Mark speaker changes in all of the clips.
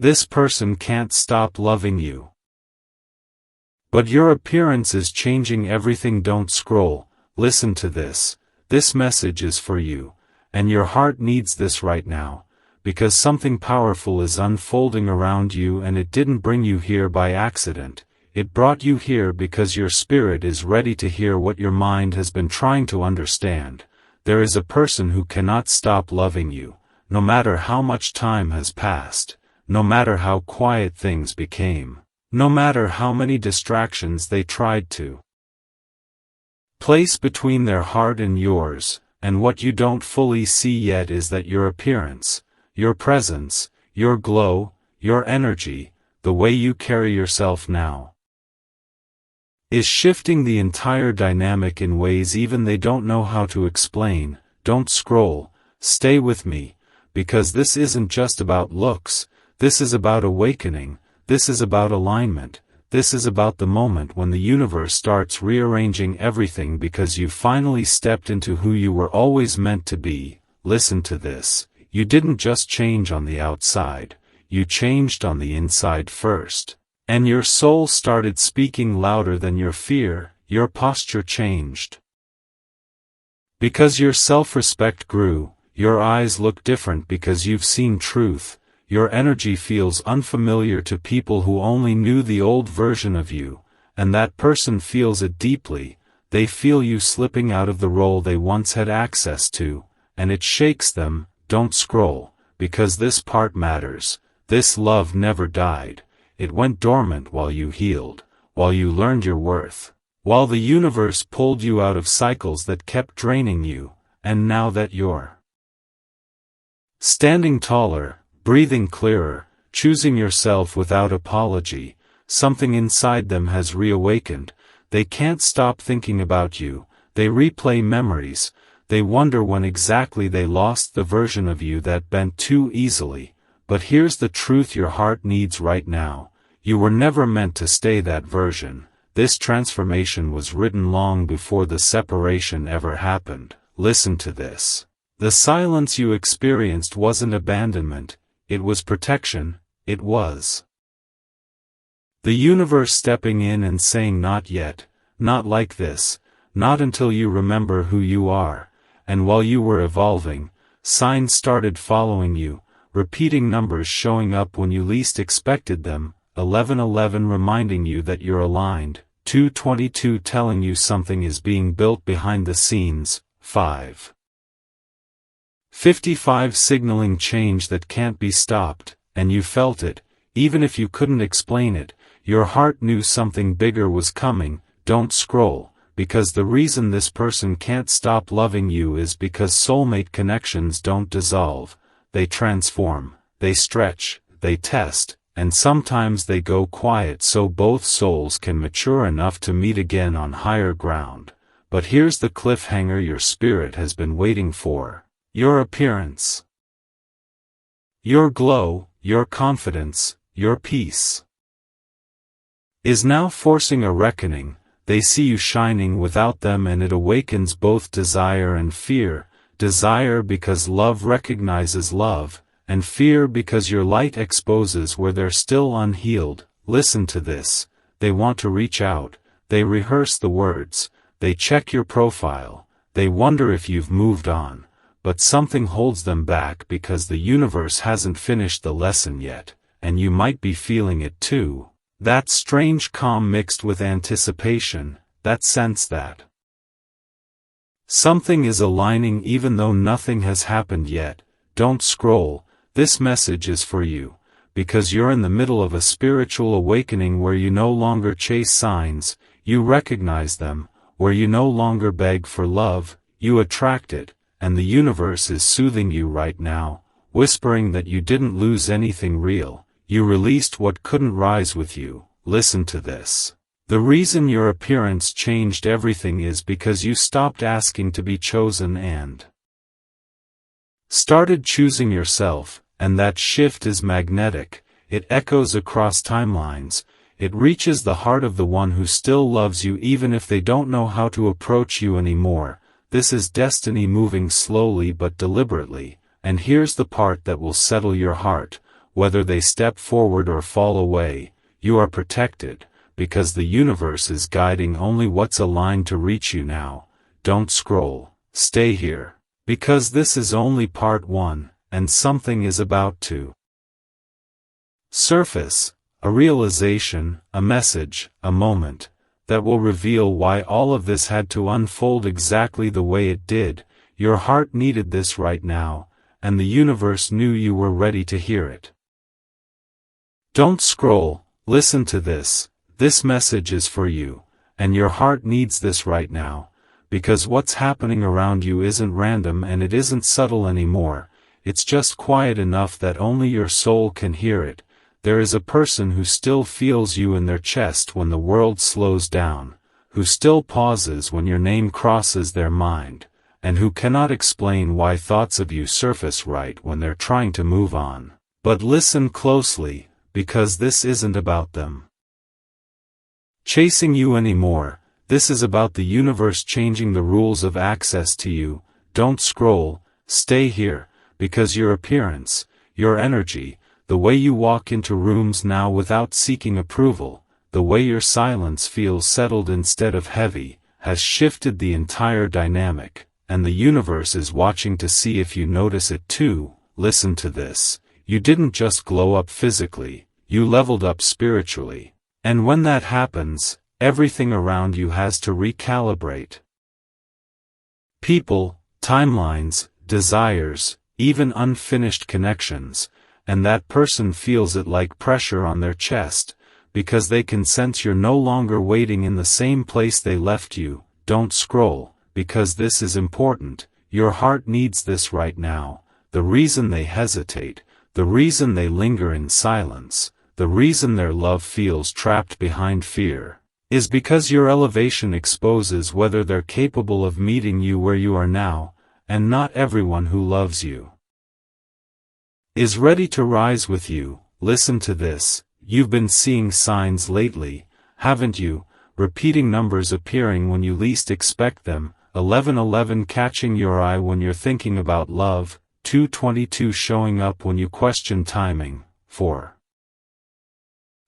Speaker 1: This person can't stop loving you. But your appearance is changing everything. Don't scroll, listen to this. This message is for you, and your heart needs this right now, because something powerful is unfolding around you, and it didn't bring you here by accident. It brought you here because your spirit is ready to hear what your mind has been trying to understand. There is a person who cannot stop loving you, no matter how much time has passed, no matter how quiet things became, no matter how many distractions they tried to place between their heart and yours. And what you don't fully see yet is that your appearance, your presence, your glow, your energy, the way you carry yourself now, is shifting the entire dynamic in ways even they don't know how to explain. Don't scroll, stay with me, because this isn't just about looks, this is about awakening, this is about alignment, this is about the moment when the universe starts rearranging everything because you finally stepped into who you were always meant to be. Listen to this, you didn't just change on the outside, you changed on the inside first. And your soul started speaking louder than your fear. Your posture changed. Because your self-respect grew, your eyes look different because you've seen truth, your energy feels unfamiliar to people who only knew the old version of you, and that person feels it deeply. They feel you slipping out of the role they once had access to, and it shakes them. Don't scroll, because this part matters. This love never died. It went dormant while you healed, while you learned your worth, while the universe pulled you out of cycles that kept draining you, and now that you're standing taller, breathing clearer, choosing yourself without apology, something inside them has reawakened. They can't stop thinking about you, they replay memories, they wonder when exactly they lost the version of you that bent too easily. But here's the truth your heart needs right now. You were never meant to stay that version. This transformation was written long before the separation ever happened. Listen to this. The silence you experienced wasn't abandonment, it was protection, it was the universe stepping in and saying not yet, not like this, not until you remember who you are. And while you were evolving, signs started following you. Repeating numbers showing up when you least expected them, 1111 reminding you that you're aligned, 222 telling you something is being built behind the scenes, 555 signaling change that can't be stopped, and you felt it, even if you couldn't explain it. Your heart knew something bigger was coming. Don't scroll, because the reason this person can't stop loving you is because soulmate connections don't dissolve. They transform, they stretch, they test, and sometimes they go quiet so both souls can mature enough to meet again on higher ground. But here's the cliffhanger your spirit has been waiting for. Your appearance, your glow, your confidence, your peace is now forcing a reckoning. They see you shining without them, and it awakens both desire and fear. Desire because love recognizes love, and fear because your light exposes where they're still unhealed. Listen to this. They want to reach out, they rehearse the words, they check your profile, they wonder if you've moved on, but something holds them back because the universe hasn't finished the lesson yet, and you might be feeling it too. That strange calm mixed with anticipation, that sense that something is aligning even though nothing has happened yet. Don't scroll, this message is for you, because you're in the middle of a spiritual awakening where you no longer chase signs, you recognize them, where you no longer beg for love, you attract it, and the universe is soothing you right now, whispering that you didn't lose anything real, you released what couldn't rise with you. Listen to this. The reason your appearance changed everything is because you stopped asking to be chosen and started choosing yourself, and that shift is magnetic. It echoes across timelines. It reaches the heart of the one who still loves you even if they don't know how to approach you anymore. This is destiny moving slowly but deliberately, and here's the part that will settle your heart. whether they step forward or fall away, you are protected, because the universe is guiding only what's aligned to reach you now. Don't scroll, stay here, because this is only part 1, and something is about to surface, a realization, a message, a moment, that will reveal why all of this had to unfold exactly the way it did. Your heart needed this right now, and the universe knew you were ready to hear it. Don't scroll, listen to this. This message is for you, and your heart needs this right now, because what's happening around you isn't random and it isn't subtle anymore. It's just quiet enough that only your soul can hear it. There is a person who still feels you in their chest when the world slows down, who still pauses when your name crosses their mind, and who cannot explain why thoughts of you surface right when they're trying to move on. But listen closely, because this isn't about them chasing you anymore. This is about the universe changing the rules of access to you. Don't scroll, stay here, because your appearance, your energy, the way you walk into rooms now without seeking approval, the way your silence feels settled instead of heavy, has shifted the entire dynamic, and the universe is watching to see if you notice it too. Listen to this. You didn't just glow up physically, you leveled up spiritually. And when that happens, everything around you has to recalibrate. People, timelines, desires, even unfinished connections, and that person feels it like pressure on their chest, because they can sense you're no longer waiting in the same place they left you. Don't scroll, because this is important. Your heart needs this right now. The reason they hesitate, the reason they linger in silence, the reason their love feels trapped behind fear, is because your elevation exposes whether they're capable of meeting you where you are now, and not everyone who loves you is ready to rise with you. Listen to this. You've been seeing signs lately, haven't you? Repeating numbers appearing when you least expect them, 1111 catching your eye when you're thinking about love, 222 showing up when you question timing,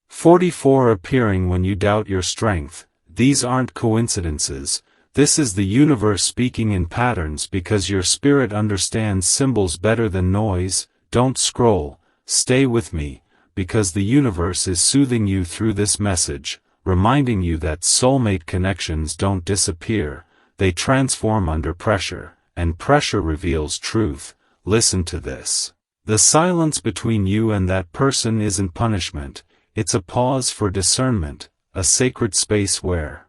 Speaker 1: 44 appearing when you doubt your strength. These aren't coincidences. This is the universe speaking in patterns because your spirit understands symbols better than noise. Don't scroll, stay with me, because the universe is soothing you through this message, reminding you that soulmate connections don't disappear, they transform under pressure, and pressure reveals truth. Listen to this. The silence between you and that person isn't punishment. It's a pause for discernment, a sacred space where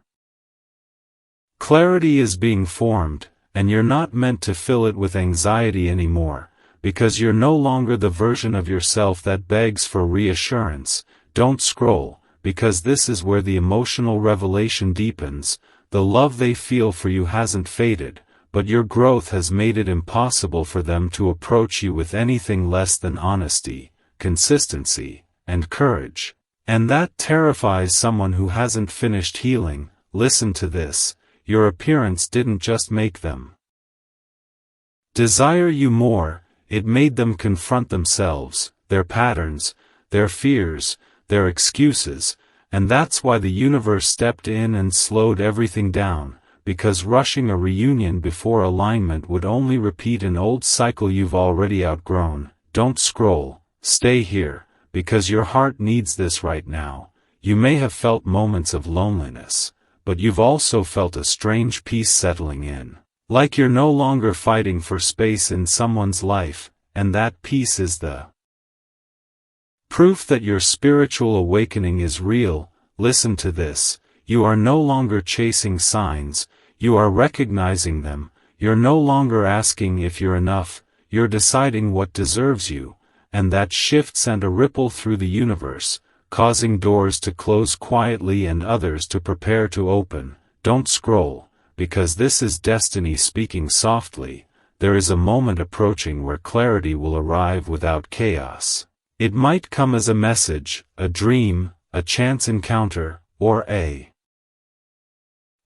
Speaker 1: clarity is being formed, and you're not meant to fill it with anxiety anymore, because you're no longer the version of yourself that begs for reassurance. Don't scroll, because this is where the emotional revelation deepens. The love they feel for you hasn't faded, but your growth has made it impossible for them to approach you with anything less than honesty, consistency, and courage. And that terrifies someone who hasn't finished healing. Listen to this. Your appearance didn't just make them desire you more, it made them confront themselves, their patterns, their fears, their excuses, and that's why the universe stepped in and slowed everything down, because rushing a reunion before alignment would only repeat an old cycle you've already outgrown. Don't scroll, stay here, because your heart needs this right now. You may have felt moments of loneliness, but you've also felt a strange peace settling in. Like you're no longer fighting for space in someone's life, and that peace is the proof that your spiritual awakening is real. Listen to this. You are no longer chasing signs, you are recognizing them. You're no longer asking if you're enough, you're deciding what deserves you. And that shift sent a ripple through the universe, causing doors to close quietly and others to prepare to open. Don't scroll, because this is destiny speaking softly. There is a moment approaching where clarity will arrive without chaos. It might come as a message, a dream, a chance encounter, or a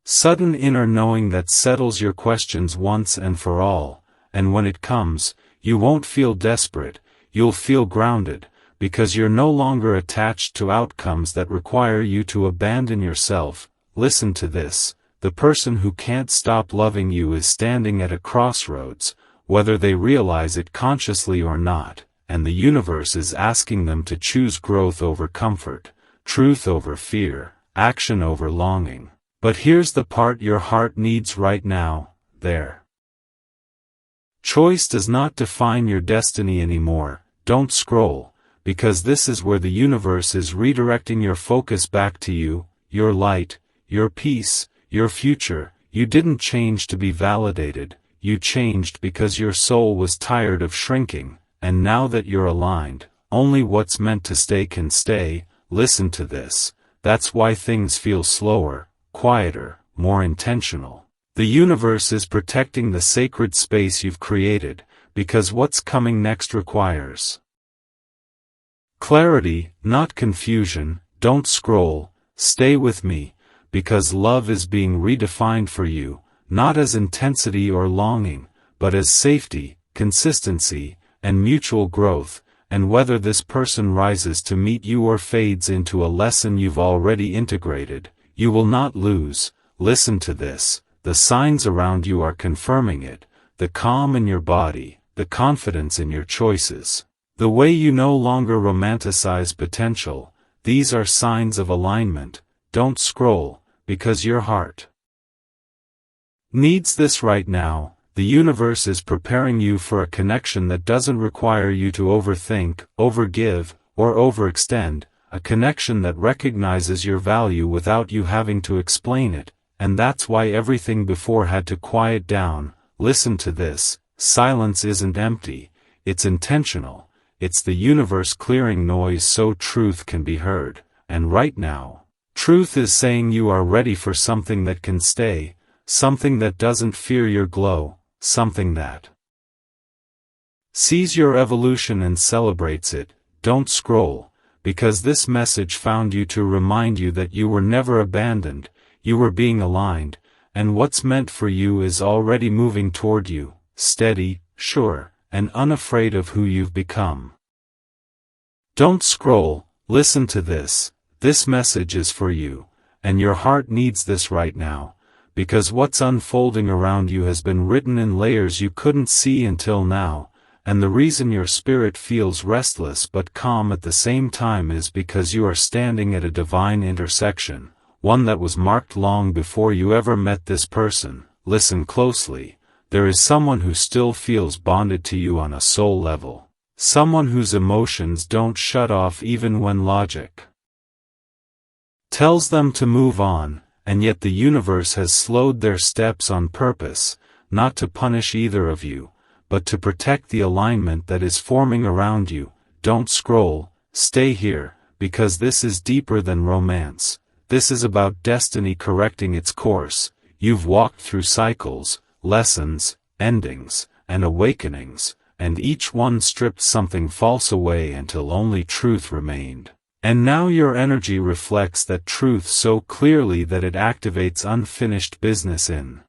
Speaker 1: sudden inner knowing that settles your questions once and for all. And when it comes, you won't feel desperate. You'll feel grounded, because you're no longer attached to outcomes that require you to abandon yourself. Listen to this. The person who can't stop loving you is standing at a crossroads, whether they realize it consciously or not, and the universe is asking them to choose growth over comfort, truth over fear, action over longing. But here's the part your heart needs right now, there. Choice does not define your destiny anymore. Don't scroll, because this is where the universe is redirecting your focus back to you, your light, your peace, your future. You didn't change to be validated, you changed because your soul was tired of shrinking, and now that you're aligned, only what's meant to stay can stay. Listen to this. That's why things feel slower, quieter, more intentional. The universe is protecting the sacred space you've created, because what's coming next requires clarity, not confusion. Don't scroll, stay with me, because love is being redefined for you, not as intensity or longing, but as safety, consistency, and mutual growth. And whether this person rises to meet you or fades into a lesson you've already integrated, you will not lose. Listen to this. The signs around you are confirming it, the calm in your body, the confidence in your choices, the way you no longer romanticize potential. These are signs of alignment. Don't scroll, because your heart needs this right now. The universe is preparing you for a connection that doesn't require you to overthink, overgive, or overextend, a connection that recognizes your value without you having to explain it. And that's why everything before had to quiet down. Listen to this. Silence isn't empty, it's intentional. It's the universe clearing noise so truth can be heard. And right now, truth is saying you are ready for something that can stay, something that doesn't fear your glow, something that sees your evolution and celebrates it. Don't scroll, because this message found you to remind you that you were never abandoned. You were being aligned, and what's meant for you is already moving toward you, steady, sure, and unafraid of who you've become. Don't scroll, listen to this. This message is for you, and your heart needs this right now, because what's unfolding around you has been written in layers you couldn't see until now, and the reason your spirit feels restless but calm at the same time is because you are standing at a divine intersection. One that was marked long before you ever met this person. Listen closely. There is someone who still feels bonded to you on a soul level. Someone whose emotions don't shut off even when logic tells them to move on, and yet the universe has slowed their steps on purpose, not to punish either of you, but to protect the alignment that is forming around you. Don't scroll, stay here, because this is deeper than romance. This is about destiny correcting its course. You've walked through cycles, lessons, endings, and awakenings, and each one stripped something false away until only truth remained. And now your energy reflects that truth so clearly that it activates unfinished business in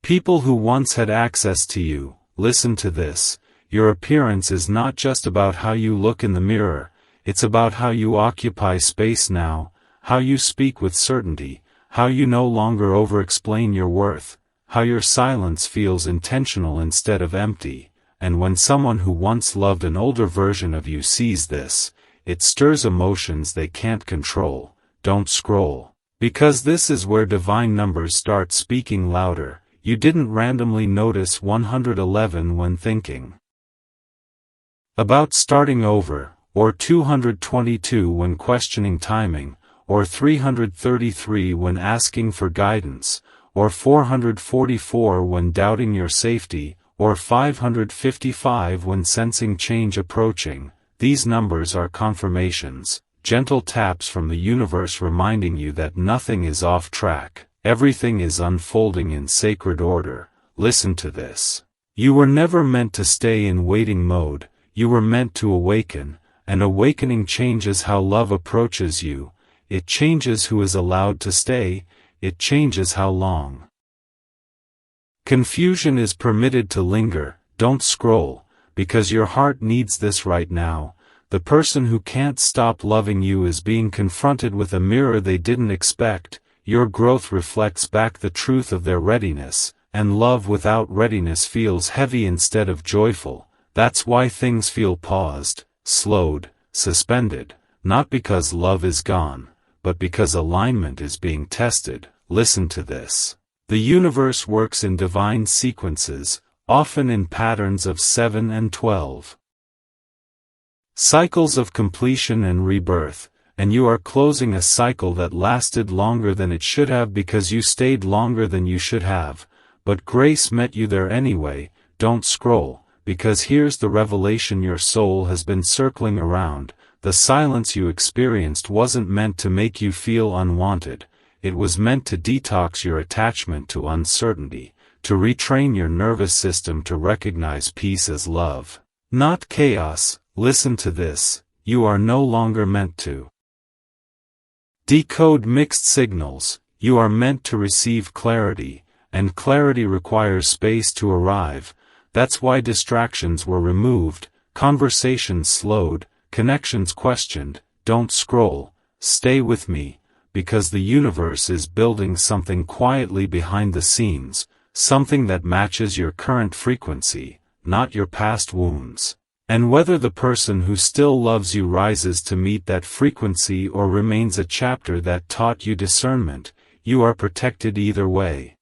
Speaker 1: people who once had access to you. Listen to this. Your appearance is not just about how you look in the mirror, it's about how you occupy space now. How you speak with certainty, how you no longer over-explain your worth, how your silence feels intentional instead of empty, and when someone who once loved an older version of you sees this, it stirs emotions they can't control. Don't scroll, because this is where divine numbers start speaking louder. You didn't randomly notice 111 when thinking about starting over, or 222 when questioning timing, or 333 when asking for guidance, or 444 when doubting your safety, or 555 when sensing change approaching. These numbers are confirmations, gentle taps from the universe reminding you that nothing is off track, everything is unfolding in sacred order. Listen to this. You were never meant to stay in waiting mode, you were meant to awaken, and awakening changes how love approaches you. It changes who is allowed to stay, it changes how long confusion is permitted to linger. Don't scroll, because your heart needs this right now. The person who can't stop loving you is being confronted with a mirror they didn't expect. Your growth reflects back the truth of their readiness, and love without readiness feels heavy instead of joyful. That's why things feel paused, slowed, suspended, not because love is gone, but because alignment is being tested. Listen to this. The universe works in divine sequences, often in patterns of 7 and 12. Cycles of completion and rebirth, and you are closing a cycle that lasted longer than it should have because you stayed longer than you should have, but grace met you there anyway. Don't scroll, because here's the revelation your soul has been circling around. The silence you experienced wasn't meant to make you feel unwanted, it was meant to detox your attachment to uncertainty, to retrain your nervous system to recognize peace as love, not chaos. Listen to this, you are no longer meant to decode mixed signals, you are meant to receive clarity, and clarity requires space to arrive. That's why distractions were removed, conversations slowed, connections questioned. Don't scroll, stay with me, because the universe is building something quietly behind the scenes, something that matches your current frequency, not your past wounds. And whether the person who still loves you rises to meet that frequency or remains a chapter that taught you discernment, you are protected either way.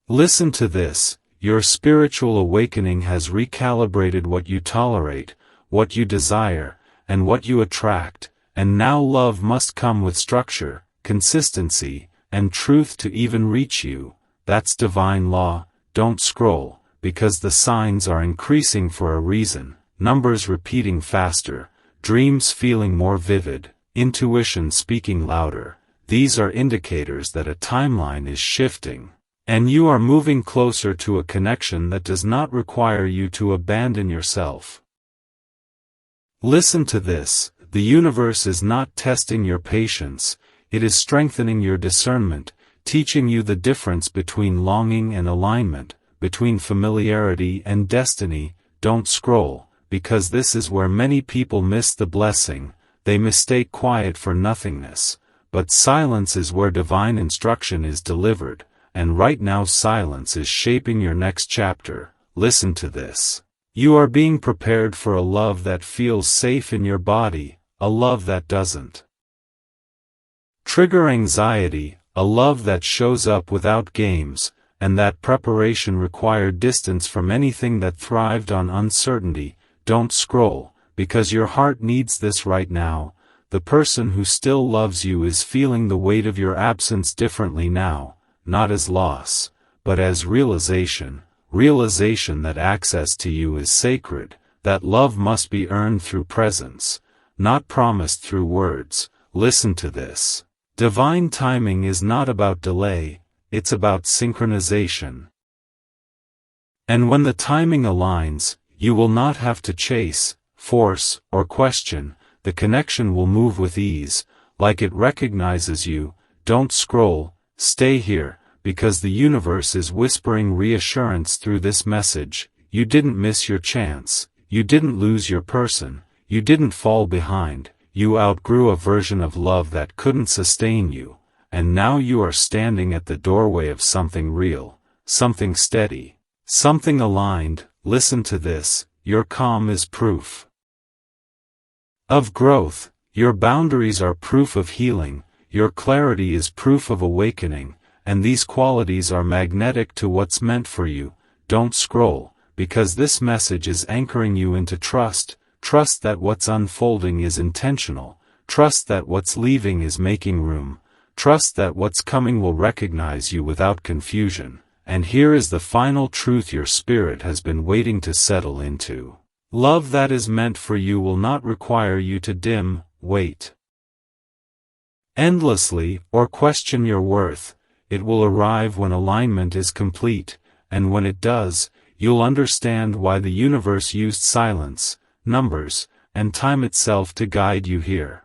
Speaker 1: Listen to this, your spiritual awakening has recalibrated what you tolerate, what you desire, and what you attract, and now love must come with structure, consistency, and truth to even reach you. That's divine law. Don't scroll, because the signs are increasing for a reason, numbers repeating faster, dreams feeling more vivid, intuition speaking louder. These are indicators that a timeline is shifting, and you are moving closer to a connection that does not require you to abandon yourself. Listen to this, the universe is not testing your patience, it is strengthening your discernment, teaching you the difference between longing and alignment, between familiarity and destiny. Don't scroll, because this is where many people miss the blessing. They mistake quiet for nothingness, but silence is where divine instruction is delivered, and right now silence is shaping your next chapter. Listen to this. You are being prepared for a love that feels safe in your body, a love that doesn't trigger anxiety, a love that shows up without games, and that preparation required distance from anything that thrived on uncertainty. Don't scroll, because your heart needs this right now. The person who still loves you is feeling the weight of your absence differently now, not as loss, but as realization that access to you is sacred, that love must be earned through presence, not promised through words. Listen to this. Divine timing is not about delay, it's about synchronization. And when the timing aligns, you will not have to chase, force, or question. The connection will move with ease, like it recognizes you. Don't scroll, stay here, because the universe is whispering reassurance through this message. You didn't miss your chance, you didn't lose your person, you didn't fall behind, you outgrew a version of love that couldn't sustain you, and now you are standing at the doorway of something real, something steady, something aligned. Listen to this, your calm is proof of growth, your boundaries are proof of healing, your clarity is proof of awakening, and these qualities are magnetic to what's meant for you. Don't scroll, because this message is anchoring you into trust. Trust that what's unfolding is intentional, trust that what's leaving is making room, trust that what's coming will recognize you without confusion. And here is the final truth your spirit has been waiting to settle into. Love that is meant for you will not require you to dim, wait endlessly, or question your worth. It will arrive when alignment is complete, and when it does, you'll understand why the universe used silence, numbers, and time itself to guide you here.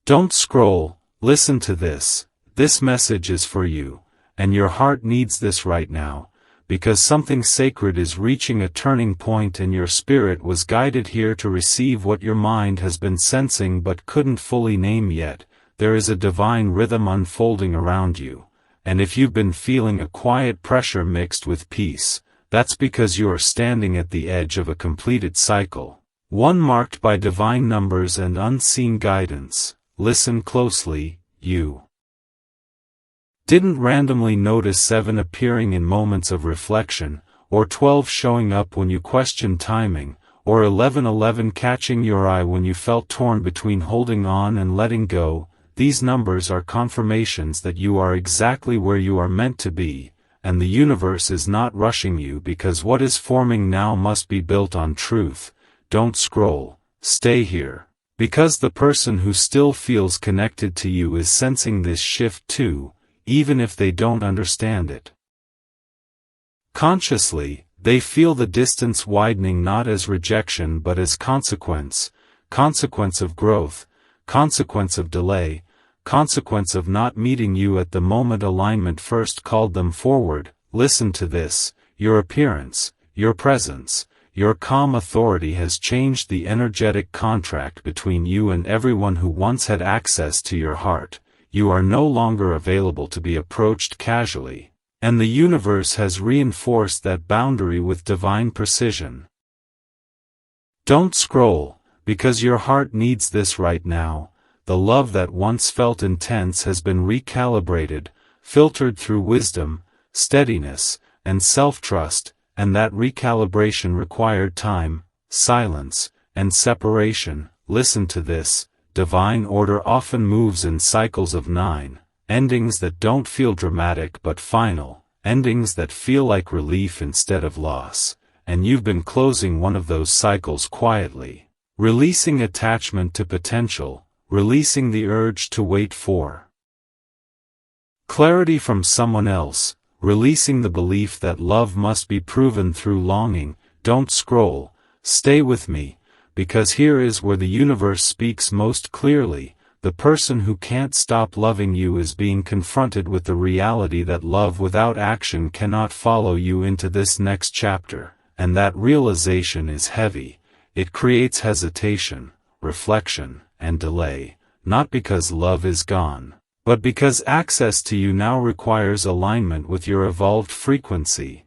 Speaker 1: Don't scroll, listen to this. This message is for you, and your heart needs this right now, because something sacred is reaching a turning point and your spirit was guided here to receive what your mind has been sensing but couldn't fully name yet. There is a divine rhythm unfolding around you, and if you've been feeling a quiet pressure mixed with peace, that's because you are standing at the edge of a completed cycle, one marked by divine numbers and unseen guidance. Listen closely. You didn't randomly notice 7 appearing in moments of reflection, or 12 showing up when you questioned timing, or 1111 catching your eye when you felt torn between holding on and letting go. These numbers are confirmations that you are exactly where you are meant to be, and the universe is not rushing you because what is forming now must be built on truth. Don't scroll, stay here, because the person who still feels connected to you is sensing this shift too, even if they don't understand it. Consciously, they feel the distance widening not as rejection but as consequence of growth, consequence of delay, consequence of not meeting you at the moment alignment first called them forward. Listen to this: your appearance, your presence, your calm authority has changed the energetic contract between you and everyone who once had access to your heart. You are no longer available to be approached casually, and the universe has reinforced that boundary with divine precision. Don't scroll, because your heart needs this right now. The love that once felt intense has been recalibrated, filtered through wisdom, steadiness, and self-trust, and that recalibration required time, silence, and separation. Listen to this: divine order often moves in cycles of 9, endings that don't feel dramatic but final, endings that feel like relief instead of loss, and you've been closing one of those cycles quietly, releasing attachment to potential, releasing the urge to wait for clarity from someone else, releasing the belief that love must be proven through longing. Don't scroll, stay with me, because here is where the universe speaks most clearly. The person who can't stop loving you is being confronted with the reality that love without action cannot follow you into this next chapter, and that realization is heavy. It creates hesitation, reflection, and delay, not because love is gone, but because access to you now requires alignment with your evolved frequency.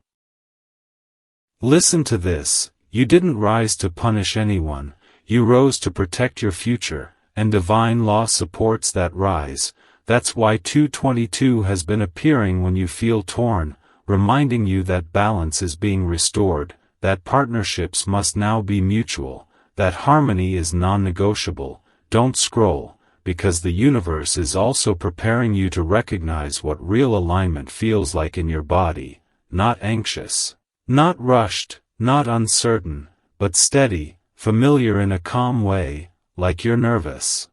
Speaker 1: Listen to this: you didn't rise to punish anyone, you rose to protect your future, and divine law supports that rise. That's why 222 has been appearing when you feel torn, reminding you that balance is being restored, that partnerships must now be mutual, that harmony is non-negotiable. Don't scroll, because the universe is also preparing you to recognize what real alignment feels like in your body, not anxious, not rushed, not uncertain, but steady, familiar in a calm way, like your nervous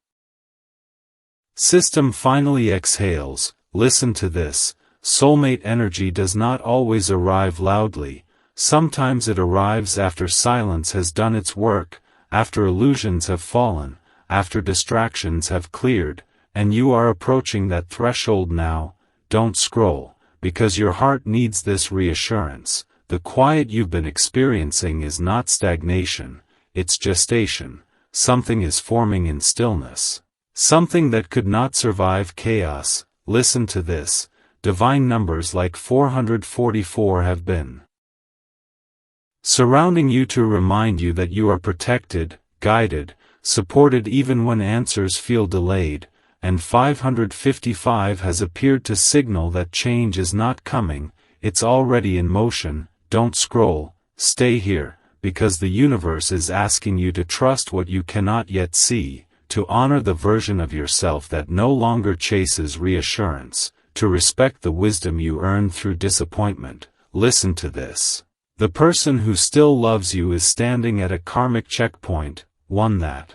Speaker 1: system finally exhales. Listen to this: soulmate energy does not always arrive loudly. Sometimes it arrives after silence has done its work, after illusions have fallen, after distractions have cleared, and you are approaching that threshold now. Don't scroll, because your heart needs this reassurance. The quiet you've been experiencing is not stagnation, it's gestation. Something is forming in stillness, something that could not survive chaos. Listen to this: divine numbers like 444 have been surrounding you to remind you that you are protected, guided, supported even when answers feel delayed, and 555 has appeared to signal that change is not coming, it's already in motion. Don't scroll, stay here, because the universe is asking you to trust what you cannot yet see, to honor the version of yourself that no longer chases reassurance, to respect the wisdom you earned through disappointment. Listen to this: the person who still loves you is standing at a karmic checkpoint, one that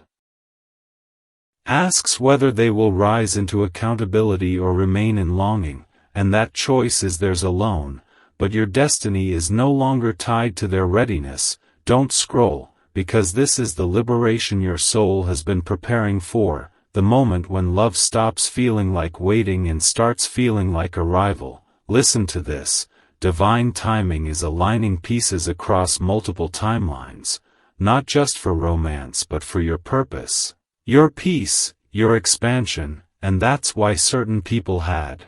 Speaker 1: asks whether they will rise into accountability or remain in longing, and that choice is theirs alone, but your destiny is no longer tied to their readiness. Don't scroll, because this is the liberation your soul has been preparing for, the moment when love stops feeling like waiting and starts feeling like arrival. Listen to this: divine timing is aligning pieces across multiple timelines, not just for romance but for your purpose, your peace, your expansion, and that's why certain people had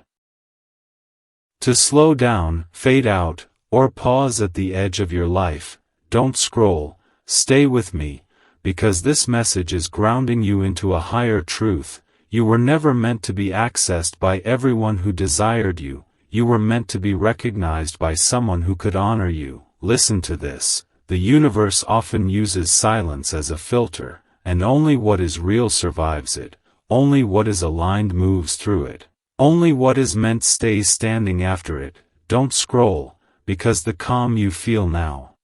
Speaker 1: to slow down, fade out, or pause at the edge of your life. Don't scroll, stay with me, because this message is grounding you into a higher truth. You were never meant to be accessed by everyone who desired you. You were meant to be recognized by someone who could honor you. Listen to this. The universe often uses silence as a filter, and only what is real survives it. Only what is aligned moves through it. Only what is meant stays standing after it. Don't scroll, because the calm you feel now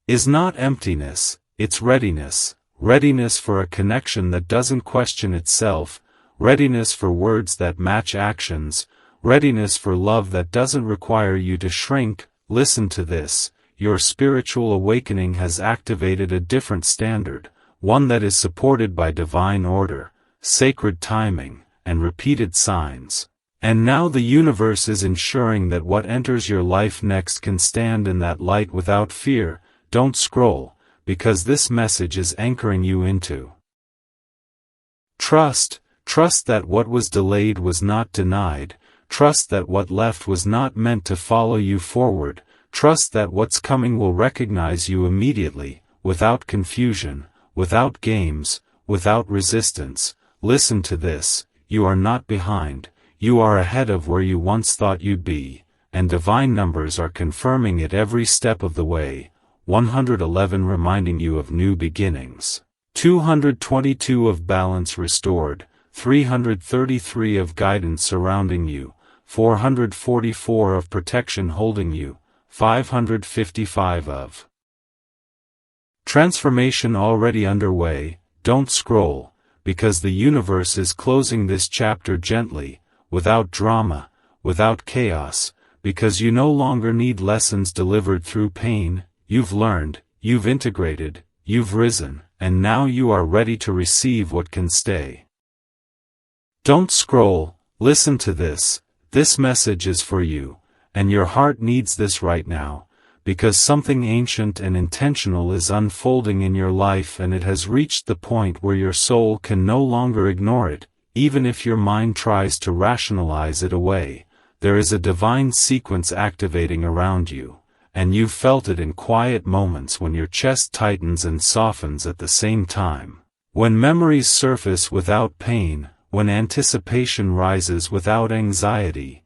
Speaker 1: is not emptiness, it's readiness. Readiness for a connection that doesn't question itself, readiness for words that match actions, readiness for love that doesn't require you to shrink. Listen to this, your spiritual awakening has activated a different standard, one that is supported by divine order, sacred timing, and repeated signs. And now the universe is ensuring that what enters your life next can stand in that light without fear. Don't scroll, because this message is anchoring you into trust. Trust that what was delayed was not denied. Trust that what left was not meant to follow you forward. Trust that what's coming will recognize you immediately, without confusion, without games, without resistance. Listen to this, you are not behind, you are ahead of where you once thought you'd be, and divine numbers are confirming it every step of the way. 111 reminding you of new beginnings, 222 of balance restored, 333 of guidance surrounding you, 444 of protection holding you, 555 of transformation already underway. Don't scroll, because the universe is closing this chapter gently, without drama, without chaos, because you no longer need lessons delivered through pain. You've learned, you've integrated, you've risen, and now you are ready to receive what can stay. Don't scroll, listen to this. This message is for you, and your heart needs this right now, because something ancient and intentional is unfolding in your life, and it has reached the point where your soul can no longer ignore it, even if your mind tries to rationalize it away. There is a divine sequence activating around you. And you've felt it in quiet moments when your chest tightens and softens at the same time. When memories surface without pain, when anticipation rises without anxiety.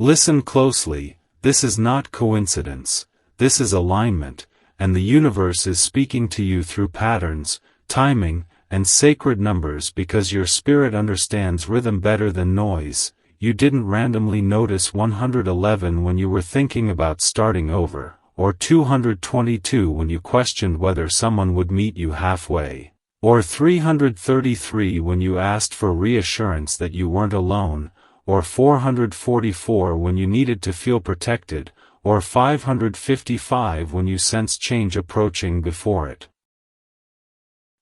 Speaker 1: Listen closely, this is not coincidence, this is alignment, and the universe is speaking to you through patterns, timing, and sacred numbers because your spirit understands rhythm better than noise. You didn't randomly notice 111 when you were thinking about starting over, or 222 when you questioned whether someone would meet you halfway, or 333 when you asked for reassurance that you weren't alone, or 444 when you needed to feel protected, or 555 when you sensed change approaching before it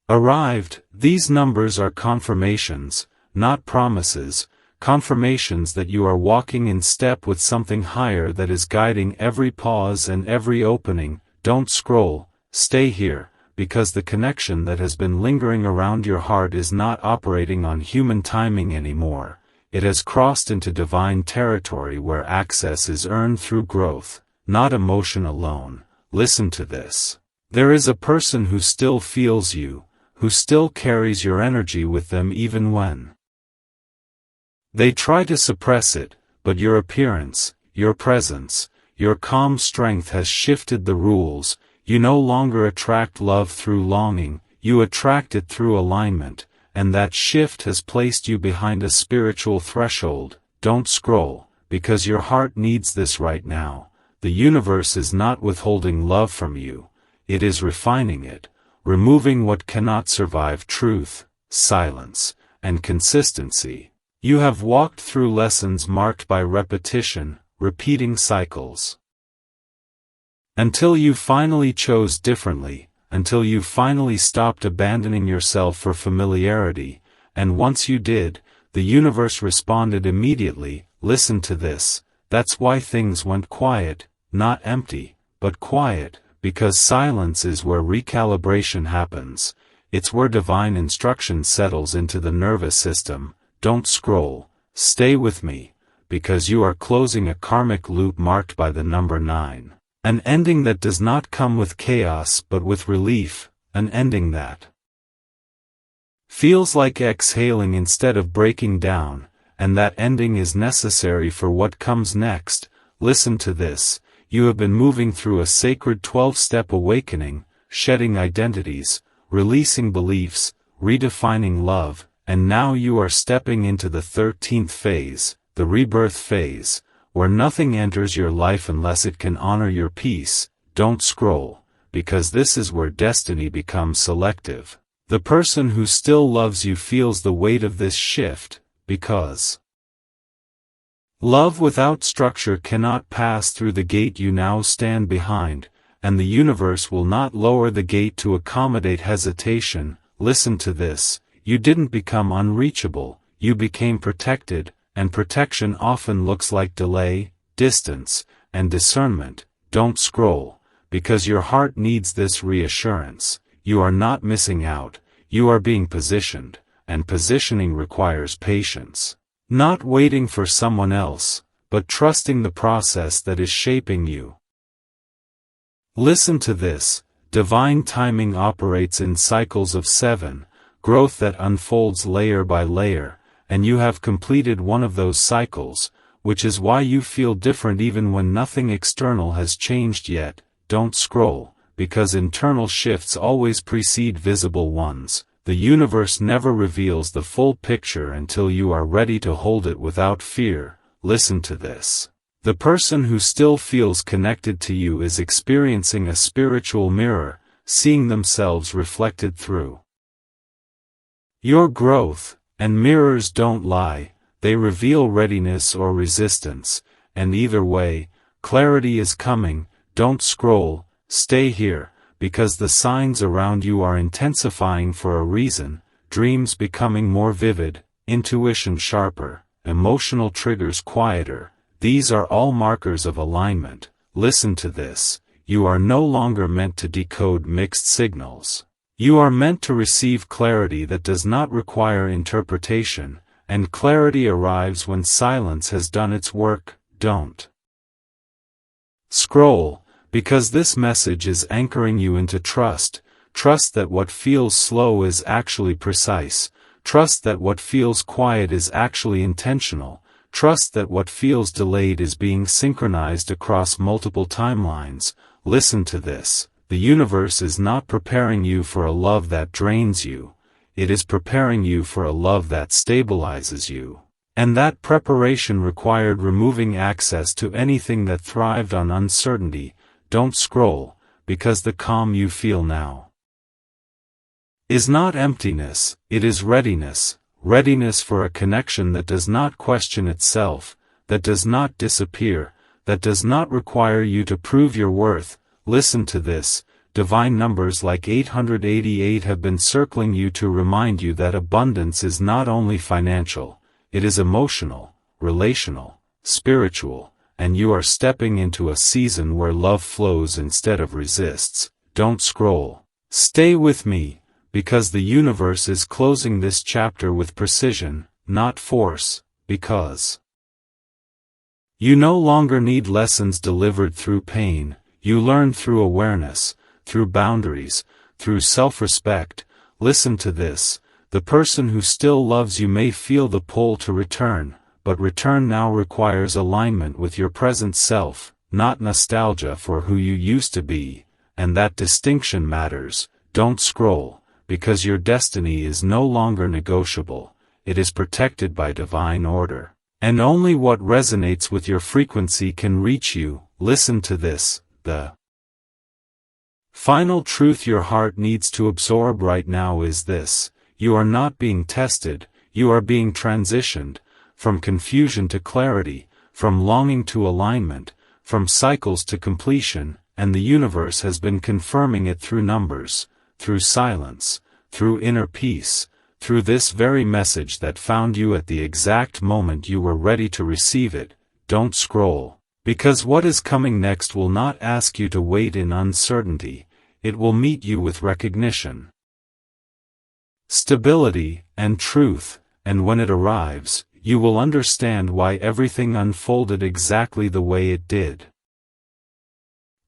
Speaker 1: arrived. These numbers are confirmations, not promises. Confirmations that you are walking in step with something higher that is guiding every pause and every opening. Don't scroll, stay here, because the connection that has been lingering around your heart is not operating on human timing anymore. It has crossed into divine territory where access is earned through growth, not emotion alone. Listen to this. There is a person who still feels you, who still carries your energy with them even when they try to suppress it, but your appearance, your presence, your calm strength has shifted the rules. You no longer attract love through longing, you attract it through alignment, and that shift has placed you behind a spiritual threshold. Don't scroll, because your heart needs this right now. The universe is not withholding love from you, it is refining it, removing what cannot survive: truth, silence, and consistency. You have walked through lessons marked by repetition, repeating cycles. Until you finally chose differently, until you finally stopped abandoning yourself for familiarity, and once you did, the universe responded immediately. Listen to this, That's why things went quiet, not empty, but quiet, because silence is where recalibration happens. It's where divine instruction settles into the nervous system. Don't scroll, stay with me, because you are closing a karmic loop marked by the number 9. An ending that does not come with chaos but with relief, an ending that feels like exhaling instead of breaking down, and that ending is necessary for what comes next. Listen to this. You have been moving through a sacred 12-step awakening, shedding identities, releasing beliefs, redefining love, and now you are stepping into the 13th phase, the rebirth phase, where nothing enters your life unless it can honor your peace. Don't scroll, because this is where destiny becomes selective. The person who still loves you feels the weight of this shift, because love without structure cannot pass through the gate you now stand behind, and the universe will not lower the gate to accommodate hesitation. Listen to this. You didn't become unreachable, you became protected, and protection often looks like delay, distance, and discernment. Don't scroll, because your heart needs this reassurance. You are not missing out, you are being positioned, and positioning requires patience. Not waiting for someone else, but trusting the process that is shaping you. Listen to this. Divine timing operates in cycles of 7, growth that unfolds layer by layer, and you have completed one of those cycles, which is why you feel different even when nothing external has changed yet. Don't scroll, because internal shifts always precede visible ones. The universe never reveals the full picture until you are ready to hold it without fear. Listen to this. The person who still feels connected to you is experiencing a spiritual mirror, seeing themselves reflected through your growth, and mirrors don't lie, they reveal readiness or resistance, and either way, clarity is coming. Don't scroll, stay here, because the signs around you are intensifying for a reason. Dreams becoming more vivid, intuition sharper, emotional triggers quieter. These are all markers of alignment. Listen to this. You are no longer meant to decode mixed signals. You are meant to receive clarity that does not require interpretation, and clarity arrives when silence has done its work. Don't scroll, because this message is anchoring you into trust. Trust that what feels slow is actually precise. Trust that what feels quiet is actually intentional. Trust that what feels delayed is being synchronized across multiple timelines. Listen to this. The universe is not preparing you for a love that drains you. It is preparing you for a love that stabilizes you. And that preparation required removing access to anything that thrived on uncertainty. Don't scroll, because the calm you feel now is not emptiness, it is readiness. Readiness for a connection that does not question itself, that does not disappear, that does not require you to prove your worth. Listen to this. Divine numbers like 888 have been circling you to remind you that abundance is not only financial, it is emotional, relational, spiritual, and you are stepping into a season where love flows instead of resists. Don't scroll. Stay with me, because the universe is closing this chapter with precision, not force, because you no longer need lessons delivered through pain. You learn through awareness, through boundaries, through self-respect. Listen to this. The person who still loves you may feel the pull to return, but return now requires alignment with your present self, not nostalgia for who you used to be, and that distinction matters. Don't scroll, because your destiny is no longer negotiable. It is protected by divine order, and only what resonates with your frequency can reach you. Listen to this. The final truth your heart needs to absorb right now is this. You are not being tested, you are being transitioned, from confusion to clarity, from longing to alignment, from cycles to completion, and the universe has been confirming it through numbers, through silence, through inner peace, through this very message that found you at the exact moment you were ready to receive it. don't scroll. Because what is coming next will not ask you to wait in uncertainty, it will meet you with recognition, stability, and truth, and when it arrives, you will understand why everything unfolded exactly the way it did.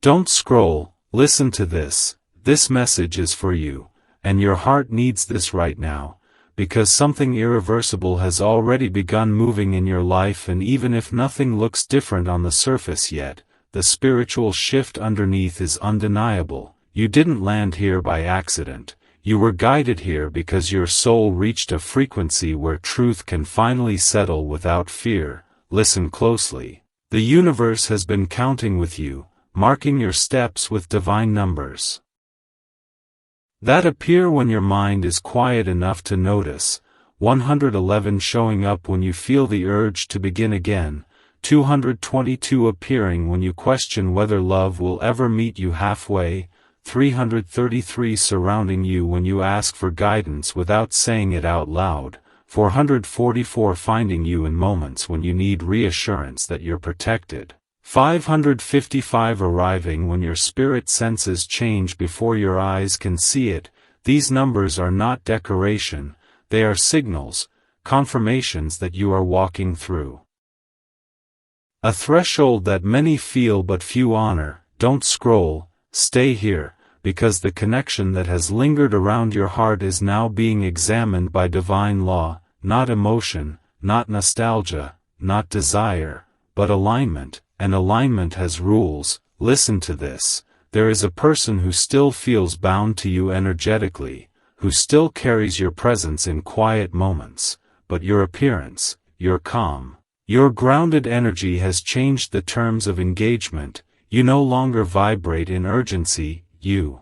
Speaker 1: Don't scroll, listen to this. This message is for you, and your heart needs this right now, because something irreversible has already begun moving in your life, and even if nothing looks different on the surface yet, the spiritual shift underneath is undeniable. You didn't land here by accident. You were guided here because your soul reached a frequency where truth can finally settle without fear. Listen closely. The universe has been counting with you, marking your steps with divine numbers that appear when your mind is quiet enough to notice. 111 showing up when you feel the urge to begin again. 222 appearing when you question whether love will ever meet you halfway. 333 surrounding you when you ask for guidance without saying it out loud. 444 finding you in moments when you need reassurance that you're protected. 555 arriving when your spirit senses change before your eyes can see it. These numbers are not decoration, they are signals, confirmations that you are walking through a threshold that many feel but few honor. Don't scroll, stay here, because the connection that has lingered around your heart is now being examined by divine law, not emotion, not nostalgia, not desire, but alignment. And alignment has rules. Listen to this. There is a person who still feels bound to you energetically, who still carries your presence in quiet moments, but your appearance, your calm, your grounded energy has changed the terms of engagement. You no longer vibrate in urgency, you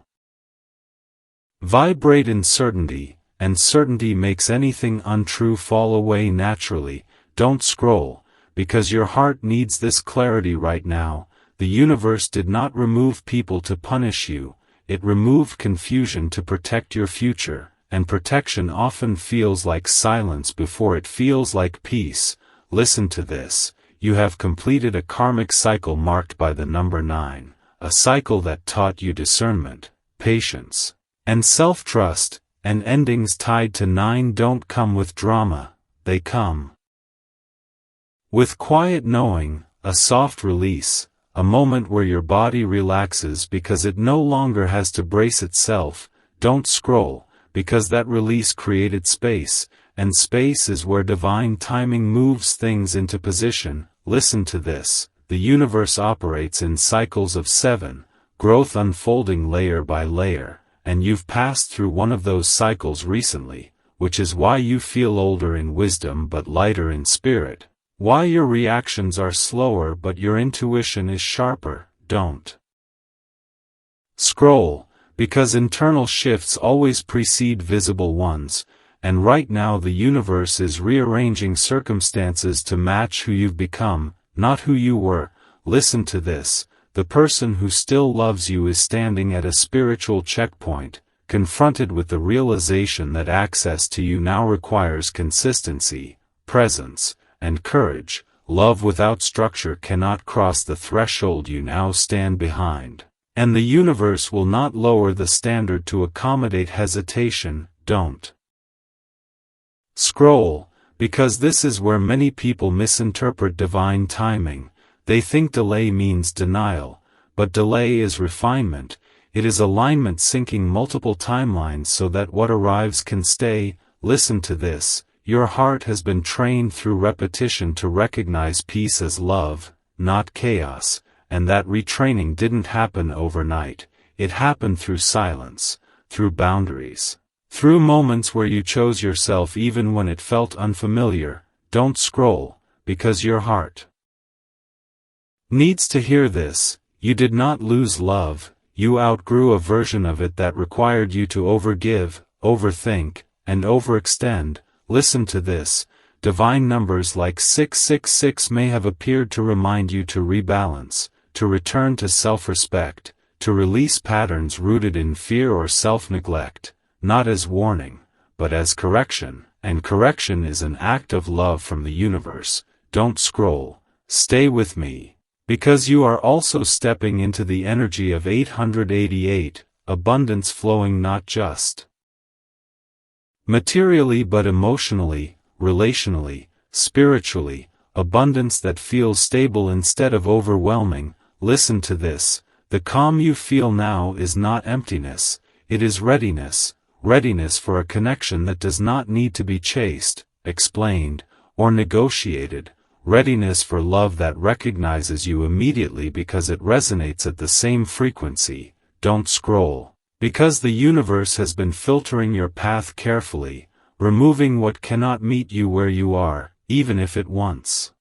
Speaker 1: vibrate in certainty, and certainty makes anything untrue fall away naturally. Don't scroll, because your heart needs this clarity right now. The universe did not remove people to punish you, it removed confusion to protect your future, and protection often feels like silence before it feels like peace. Listen to this. You have completed a karmic cycle marked by the number 9, a cycle that taught you discernment, patience, and self-trust, and endings tied to 9 don't come with drama, they come with quiet knowing, a soft release, a moment where your body relaxes because it no longer has to brace itself. Don't scroll, because that release created space, and space is where divine timing moves things into position. Listen to this. The universe operates in cycles of 7, growth unfolding layer by layer, and you've passed through one of those cycles recently, which is why you feel older in wisdom but lighter in spirit. Why your reactions are slower but your intuition is sharper. Don't scroll, because internal shifts always precede visible ones, and right now the universe is rearranging circumstances to match who you've become, not who you were. Listen to this. The person who still loves you is standing at a spiritual checkpoint, confronted with the realization that access to you now requires consistency, presence, and courage. Love without structure cannot cross the threshold you now stand behind, and the universe will not lower the standard to accommodate hesitation. Don't scroll, because this is where many people misinterpret divine timing. They think delay means denial, but delay is refinement. It is alignment syncing multiple timelines so that what arrives can stay. Listen to this. Your heart has been trained through repetition to recognize peace as love, not chaos, and that retraining didn't happen overnight. It happened through silence, through boundaries, through moments where you chose yourself even when it felt unfamiliar. Don't scroll, because your heart needs to hear this. You did not lose love, you outgrew a version of it that required you to overgive, overthink, and overextend. Listen to this. Divine numbers like 666 may have appeared to remind you to rebalance, to return to self-respect, to release patterns rooted in fear or self-neglect, not as warning, but as correction, and correction is an act of love from the universe. Don't scroll, stay with me. Because you are also stepping into the energy of 888, abundance flowing not just materially but emotionally, relationally, spiritually, abundance that feels stable instead of overwhelming. Listen to this, the calm you feel now is not emptiness, it is readiness, readiness for a connection that does not need to be chased, explained, or negotiated, readiness for love that recognizes you immediately because it resonates at the same frequency. Don't scroll. Because the universe has been filtering your path carefully, removing what cannot meet you where you are, even if it once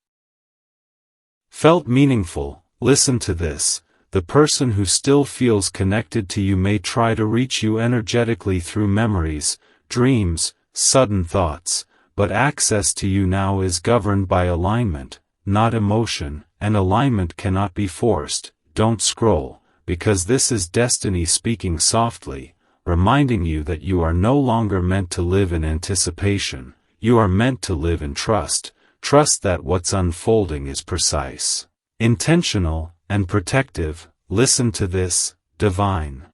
Speaker 1: felt meaningful. Listen to this, the person who still feels connected to you may try to reach you energetically through memories, dreams, sudden thoughts, but access to you now is governed by alignment, not emotion, and alignment cannot be forced. Don't scroll, because this is destiny speaking softly, reminding you that you are no longer meant to live in anticipation, you are meant to live in trust, trust that what's unfolding is precise, intentional, and protective. Listen to this, divine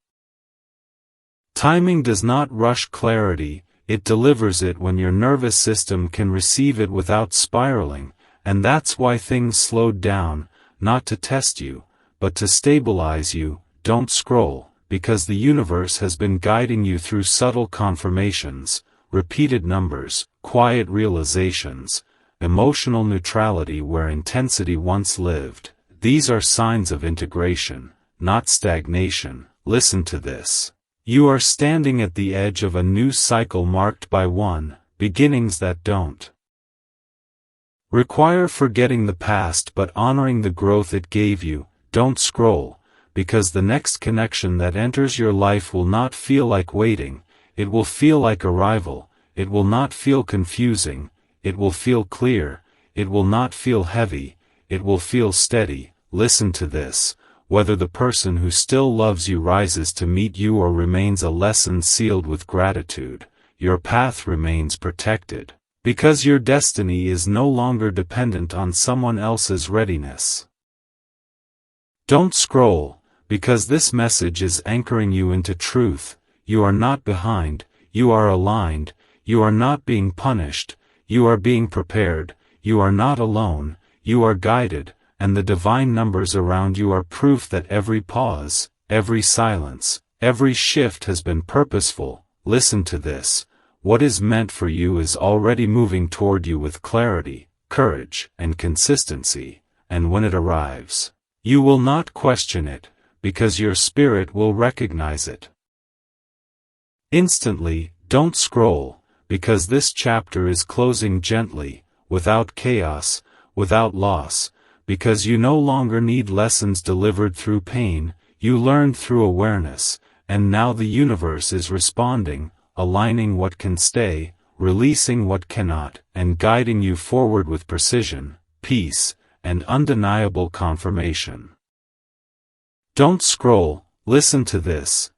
Speaker 1: timing does not rush clarity, it delivers it when your nervous system can receive it without spiraling, and that's why things slowed down, not to test you, but to stabilize you. Don't scroll, because the universe has been guiding you through subtle confirmations, repeated numbers, quiet realizations, emotional neutrality where intensity once lived. These are signs of integration, not stagnation. Listen to this. You are standing at the edge of a new cycle marked by beginnings that don't require forgetting the past but honoring the growth it gave you. Don't scroll, because the next connection that enters your life will not feel like waiting, it will feel like arrival, it will not feel confusing, it will feel clear, it will not feel heavy, it will feel steady. Listen to this, whether the person who still loves you rises to meet you or remains a lesson sealed with gratitude, your path remains protected, because your destiny is no longer dependent on someone else's readiness. Don't scroll, because this message is anchoring you into truth. You are not behind, you are aligned, you are not being punished, you are being prepared, you are not alone, you are guided, and the divine numbers around you are proof that every pause, every silence, every shift has been purposeful. Listen to this, what is meant for you is already moving toward you with clarity, courage, and consistency, and when it arrives, you will not question it, because your spirit will recognize it instantly. Don't scroll, because this chapter is closing gently, without chaos, without loss, because you no longer need lessons delivered through pain, you learned through awareness, and now the universe is responding, aligning what can stay, releasing what cannot, and guiding you forward with precision, peace, and undeniable confirmation. Don't scroll, listen to this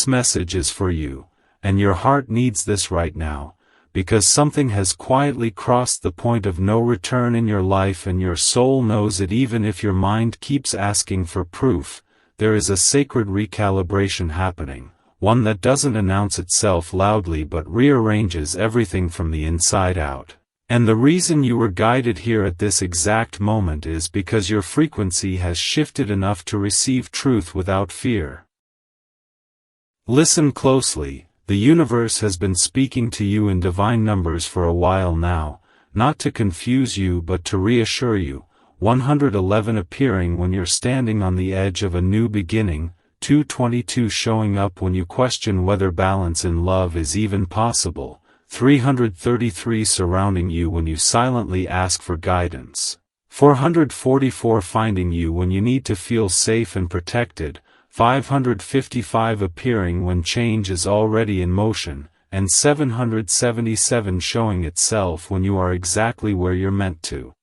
Speaker 1: message is for you, and your heart needs this right now, because something has quietly crossed the point of no return in your life and your soul knows it even if your mind keeps asking for proof. There is a sacred recalibration happening, one that doesn't announce itself loudly but rearranges everything from the inside out. And the reason you were guided here at this exact moment is because your frequency has shifted enough to receive truth without fear. Listen closely, the universe has been speaking to you in divine numbers for a while now, not to confuse you but to reassure you. 111 appearing when you're standing on the edge of a new beginning, 222 showing up when you question whether balance in love is even possible, 333 surrounding you when you silently ask for guidance, 444 finding you when you need to feel safe and protected, 555 appearing when change is already in motion, and 777 showing itself when you are exactly where you're meant to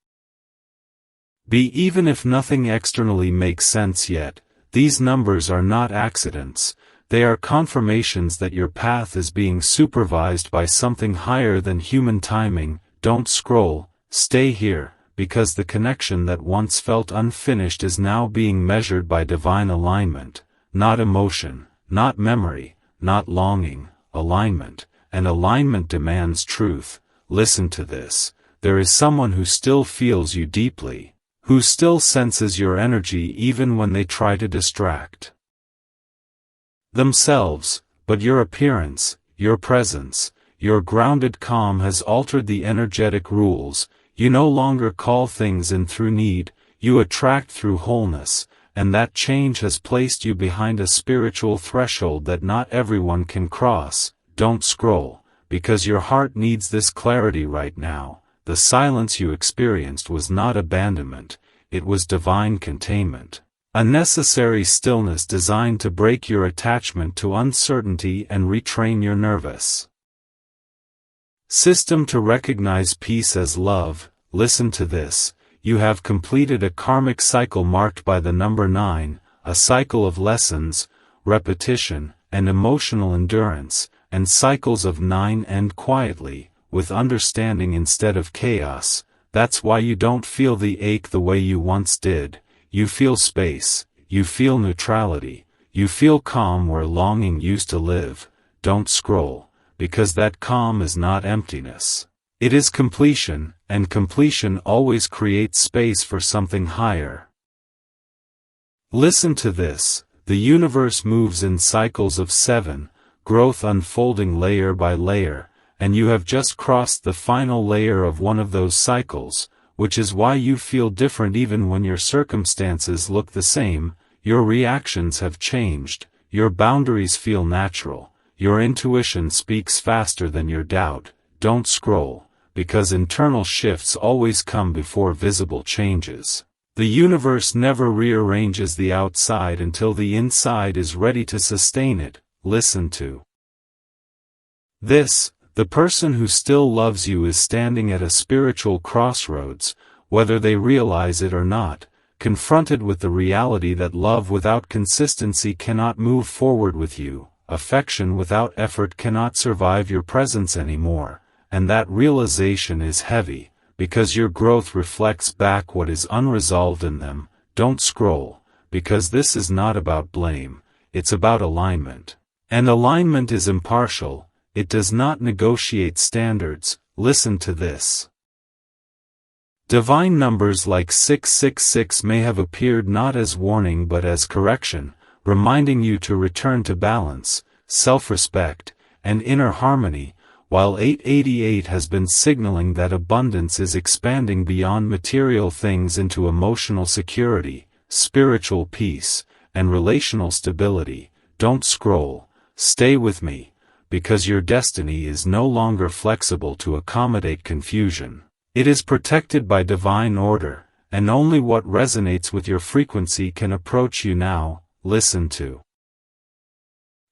Speaker 1: be. Even if nothing externally makes sense yet, these numbers are not accidents. They are confirmations that your path is being supervised by something higher than human timing. Don't scroll, stay here, because the connection that once felt unfinished is now being measured by divine alignment, not emotion, not memory, not longing, alignment, and alignment demands truth. Listen to this. There is someone who still feels you deeply, who still senses your energy even when they try to distract themselves, but your appearance, your presence, your grounded calm has altered the energetic rules. You no longer call things in through need, you attract through wholeness, and that change has placed you behind a spiritual threshold that not everyone can cross. Don't scroll, because your heart needs this clarity right now. The silence you experienced was not abandonment, it was divine containment. A necessary stillness designed to break your attachment to uncertainty and retrain your nervous system to recognize peace as love. Listen to this. You have completed a karmic cycle marked by the number 9, a cycle of lessons, repetition, and emotional endurance, and cycles of 9 end quietly, with understanding instead of chaos. That's why you don't feel the ache the way you once did. You feel space, you feel neutrality, you feel calm where longing used to live. Don't scroll, because that calm is not emptiness. It is completion, and completion always creates space for something higher. Listen to this. The universe moves in cycles of 7, growth unfolding layer by layer, and you have just crossed the final layer of one of those cycles, which is why you feel different even when your circumstances look the same. Your reactions have changed, your boundaries feel natural, your intuition speaks faster than your doubt. Don't scroll, because internal shifts always come before visible changes. The universe never rearranges the outside until the inside is ready to sustain it. Listen to this. The person who still loves you is standing at a spiritual crossroads, whether they realize it or not, confronted with the reality that love without consistency cannot move forward with you, affection without effort cannot survive your presence anymore, and that realization is heavy, because your growth reflects back what is unresolved in them. Don't scroll, because this is not about blame, it's about alignment. And alignment is impartial. It does not negotiate standards. Listen to this. Divine numbers like 666 may have appeared not as warning but as correction, reminding you to return to balance, self-respect, and inner harmony, while 888 has been signaling that abundance is expanding beyond material things into emotional security, spiritual peace, and relational stability. Don't scroll. Stay with me, because your destiny is no longer flexible to accommodate confusion. It is protected by divine order, and only what resonates with your frequency can approach you now. Listen to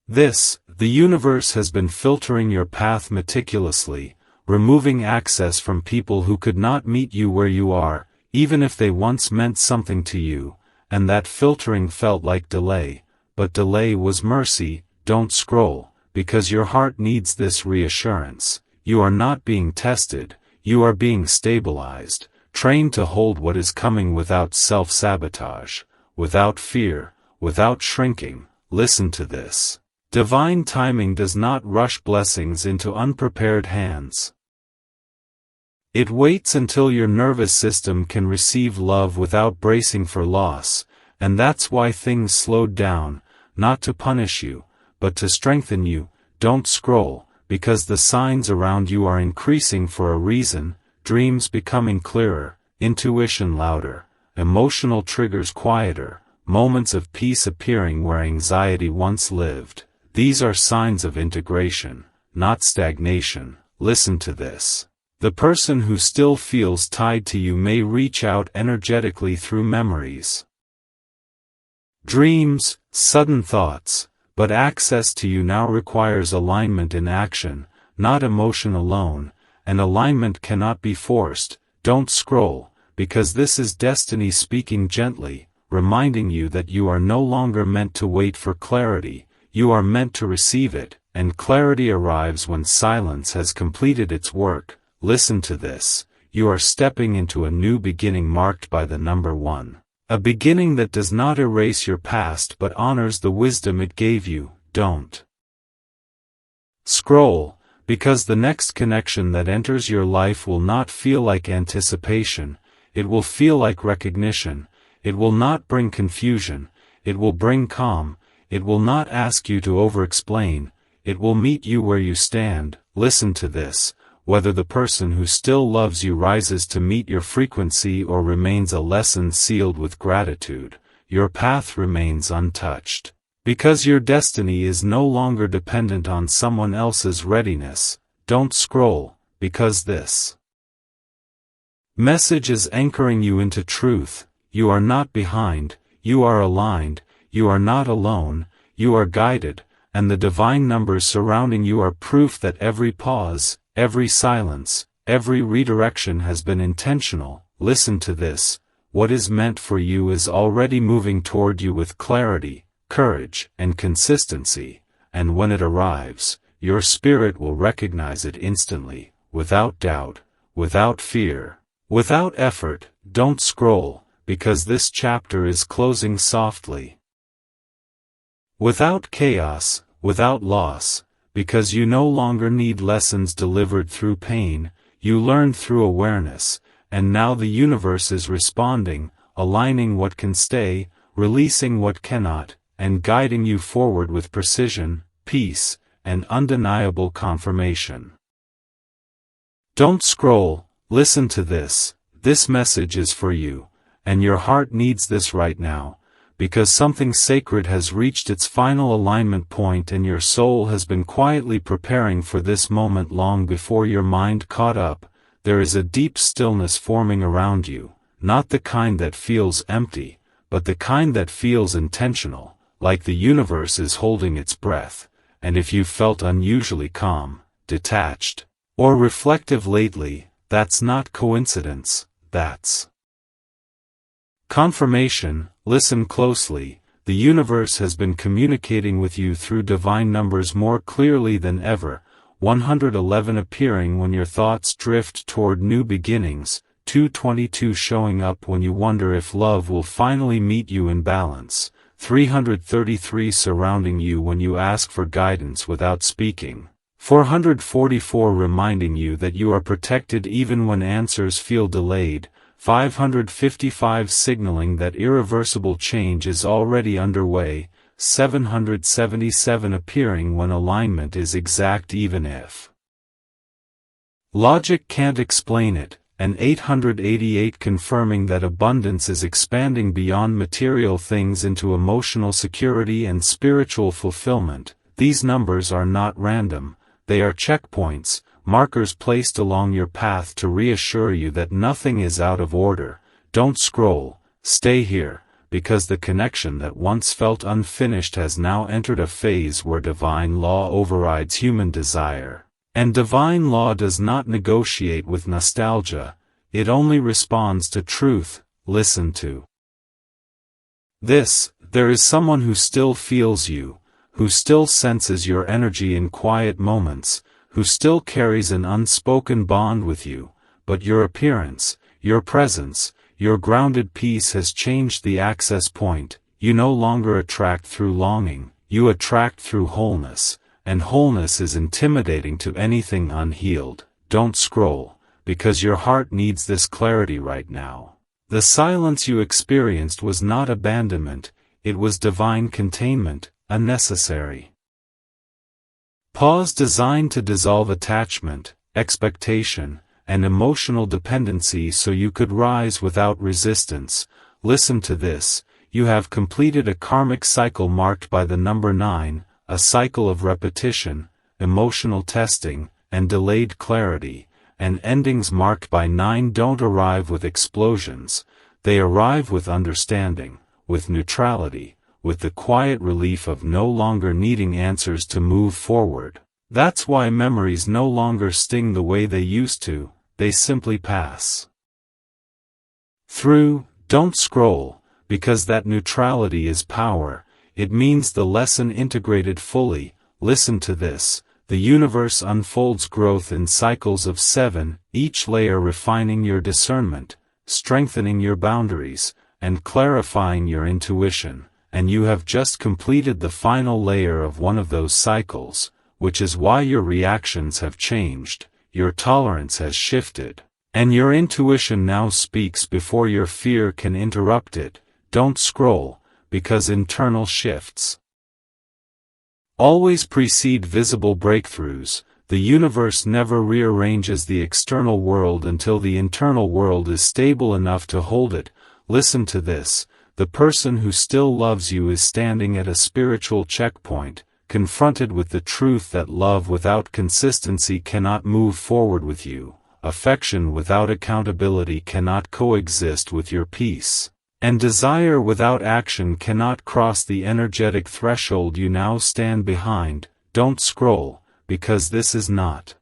Speaker 1: this. The universe has been filtering your path meticulously, removing access from people who could not meet you where you are, even if they once meant something to you, and that filtering felt like delay, but delay was mercy. Don't scroll, because your heart needs this reassurance. You are not being tested, you are being stabilized, trained to hold what is coming without self-sabotage, without fear, without shrinking. Listen to this. Divine timing does not rush blessings into unprepared hands. It waits until your nervous system can receive love without bracing for loss, and that's why things slowed down, not to punish you, but to strengthen you. Don't scroll, because the signs around you are increasing for a reason. Dreams becoming clearer, intuition louder, emotional triggers quieter, moments of peace appearing where anxiety once lived. These are signs of integration, not stagnation. Listen to this. The person who still feels tied to you may reach out energetically through memories, dreams, sudden thoughts, but access to you now requires alignment in action, not emotion alone, and alignment cannot be forced. Don't scroll, because this is destiny speaking gently, reminding you that you are no longer meant to wait for clarity, you are meant to receive it, and clarity arrives when silence has completed its work. Listen to this. you are stepping into a new beginning marked by the number 1. A beginning that does not erase your past but honors the wisdom it gave you. Don't scroll, because the next connection that enters your life will not feel like anticipation, it will feel like recognition. It will not bring confusion, it will bring calm. It will not ask you to over-explain, it will meet you where you stand. Listen to this: whether the person who still loves you rises to meet your frequency or remains a lesson sealed with gratitude, your path remains untouched. Because your destiny is no longer dependent on someone else's readiness. Don't scroll, because this message is anchoring you into truth. You are not behind, you are aligned, you are not alone, you are guided, and the divine numbers surrounding you are proof that every pause, every silence, every redirection has been intentional. Listen to this: what is meant for you is already moving toward you with clarity, courage, and consistency, and when it arrives, your spirit will recognize it instantly, without doubt, without fear, without effort. Don't scroll, because this chapter is closing softly. Without chaos, without loss, because you no longer need lessons delivered through pain, you learn through awareness, and now the universe is responding, aligning what can stay, releasing what cannot, and guiding you forward with precision, peace, and undeniable confirmation. Don't scroll, listen to this. This message is for you, and your heart needs this right now, because something sacred has reached its final alignment point and your soul has been quietly preparing for this moment long before your mind caught up. There is a deep stillness forming around you, not the kind that feels empty, but the kind that feels intentional, like the universe is holding its breath. And if you've felt unusually calm, detached, or reflective lately, that's not coincidence, that's confirmation. Listen closely. The universe has been communicating with you through divine numbers more clearly than ever. 111 appearing when your thoughts drift toward new beginnings, 222 showing up when you wonder if love will finally meet you in balance, 333 surrounding you when you ask for guidance without speaking, 444 reminding you that you are protected even when answers feel delayed, 555 signaling that irreversible change is already underway, 777 appearing when alignment is exact even if logic can't explain it, and 888 confirming that abundance is expanding beyond material things into emotional security and spiritual fulfillment. These numbers are not random, they are checkpoints, markers placed along your path to reassure you that nothing is out of order. Don't scroll, stay here, because the connection that once felt unfinished has now entered a phase where divine law overrides human desire. And divine law does not negotiate with nostalgia, it only responds to truth. Listen to this: there is someone who still feels you, who still senses your energy in quiet moments, who still carries an unspoken bond with you, but your appearance, your presence, your grounded peace has changed the access point. You no longer attract through longing, you attract through wholeness, and wholeness is intimidating to anything unhealed. Don't scroll, because your heart needs this clarity right now. The silence you experienced was not abandonment, it was divine containment, a necessary pause designed to dissolve attachment, expectation, and emotional dependency so you could rise without resistance. Listen to this: you have completed a karmic cycle marked by the number 9, a cycle of repetition, emotional testing, and delayed clarity, and endings marked by 9 don't arrive with explosions, they arrive with understanding, with neutrality, with the quiet relief of no longer needing answers to move forward. That's why memories no longer sting the way they used to, they simply pass through. Don't scroll, because that neutrality is power, it means the lesson integrated fully. Listen to this: The universe unfolds growth in cycles of 7, each layer refining your discernment, strengthening your boundaries, and clarifying your intuition, and you have just completed the final layer of one of those cycles, which is why your reactions have changed, your tolerance has shifted, and your intuition now speaks before your fear can interrupt it. Don't scroll, because internal shifts always precede visible breakthroughs. The universe never rearranges the external world until the internal world is stable enough to hold it. Listen to this. The person who still loves you is standing at a spiritual checkpoint, confronted with the truth that love without consistency cannot move forward with you. Affection without accountability cannot coexist with your peace. And desire without action cannot cross the energetic threshold you now stand behind. Don't scroll, because this is not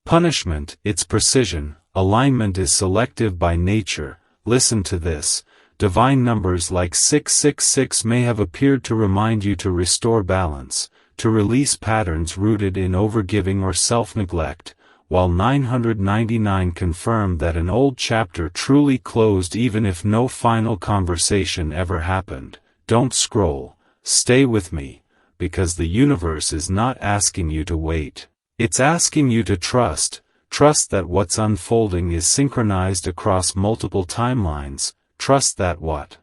Speaker 1: punishment, it's precision. Alignment is selective by nature. Listen to this. Divine numbers like 666 may have appeared to remind you to restore balance, to release patterns rooted in overgiving or self-neglect, while 999 confirmed that an old chapter truly closed even if no final conversation ever happened. Don't scroll, stay with me, because the universe is not asking you to wait. It's asking you to trust that what's unfolding is synchronized across multiple timelines, trust that what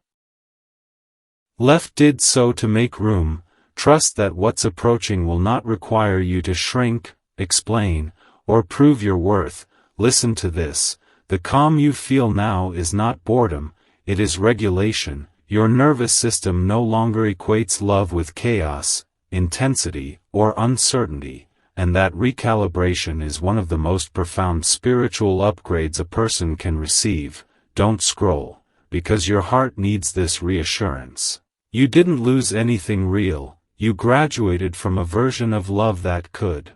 Speaker 1: left did so to make room, trust that what's approaching will not require you to shrink, explain, or prove your worth. Listen to this. The calm you feel now is not boredom, it is regulation. Your nervous system no longer equates love with chaos, intensity, or uncertainty, and that recalibration is one of the most profound spiritual upgrades a person can receive. Don't scroll, because your heart needs this reassurance. You didn't lose anything real, you graduated from a version of love that could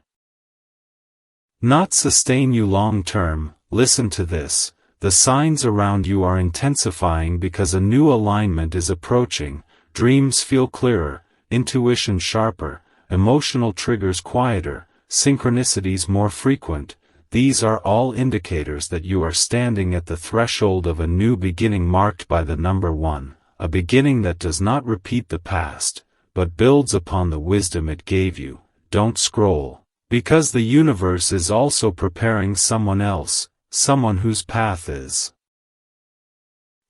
Speaker 1: not sustain you long term. Listen to this. The signs around you are intensifying because a new alignment is approaching. Dreams feel clearer, intuition sharper, emotional triggers quieter, synchronicities more frequent. These are all indicators that you are standing at the threshold of a new beginning marked by the number 1, a beginning that does not repeat the past, but builds upon the wisdom it gave you. Don't scroll, because the universe is also preparing someone else, someone whose path is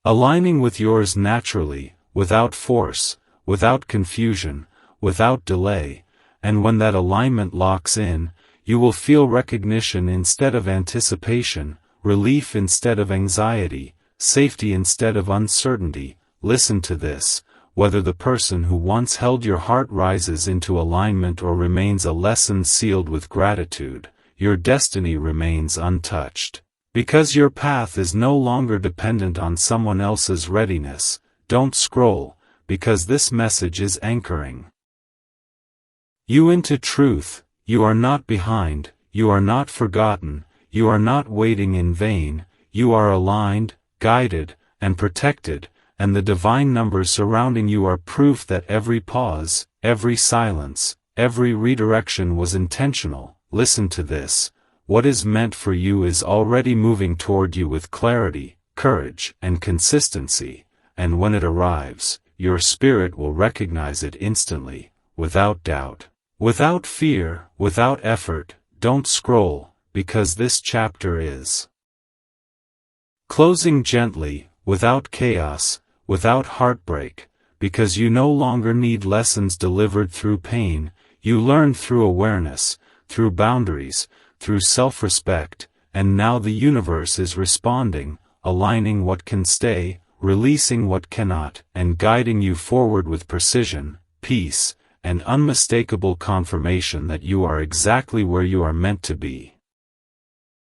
Speaker 1: aligning with yours naturally, without force, without confusion, without delay, and when that alignment locks in, you will feel recognition instead of anticipation, relief instead of anxiety, safety instead of uncertainty. Listen to this. Whether the person who once held your heart rises into alignment or remains a lesson sealed with gratitude, your destiny remains untouched. Because your path is no longer dependent on someone else's readiness. Don't scroll, because this message is anchoring you into truth. You are not behind, you are not forgotten, you are not waiting in vain, you are aligned, guided, and protected, and the divine numbers surrounding you are proof that every pause, every silence, every redirection was intentional. Listen to this. What is meant for you is already moving toward you with clarity, courage, and consistency, and when it arrives, your spirit will recognize it instantly, without doubt. Without fear, without effort. Don't scroll, because this chapter is closing gently, without chaos, without heartbreak, because you no longer need lessons delivered through pain. You learn through awareness, through boundaries, through self-respect, and now the universe is responding, aligning what can stay, releasing what cannot, and guiding you forward with precision, peace, and unmistakable confirmation that you are exactly where you are meant to be.